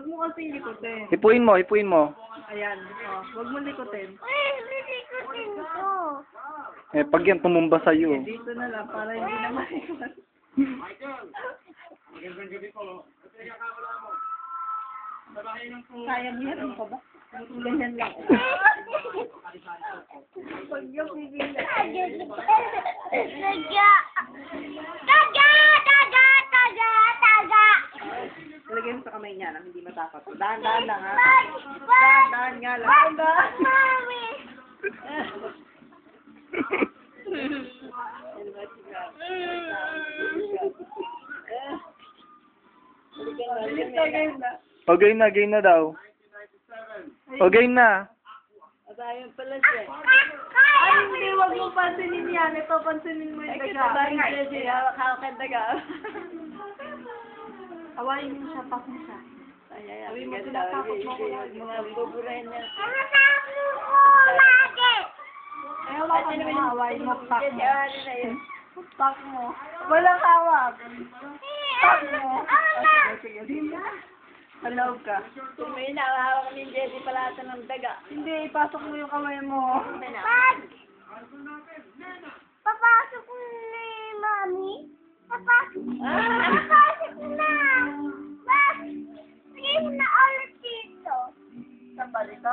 Huwag mo kasi likutin. Hipuin mo, hipuin mo. Ayan. Oh, huwag mo likutin. Lilikutin ko. Eh, pag yan tumumba sa'yo. Eh, dito na lang para hindi na maikot. Kaya mo yan pa ba? Ganyan lang. Pag yung bibigyan. Taga! Ilagay mo sa kamay niya nang hindi matakot. Dahan-dahan lang, ha? Dahan-dahan nga lang. Mami! Bilis na, game na. O, game na daw. O, game na. Ayun pala siya. Ay, hindi, huwag mong pansinin yan. Ito, pansinin mo yung daga. Hawak ang daga. Awayin mo siya, pak mo siya. Sabi mo sila, takot mo ko. Mga buburahin niya. Eh, hawak ka naman, awayin mo, pak mo. Pak mo. Walang hawak. Pak mo. Sige, sige. Hello ka. Kung may nakahawak ni Jessie pala ito ng daga. Hindi, ipasok mo yung kamay mo. Papasok ko na Mami. Papasok na. Sige mo na ulit dito. Saan ba dito?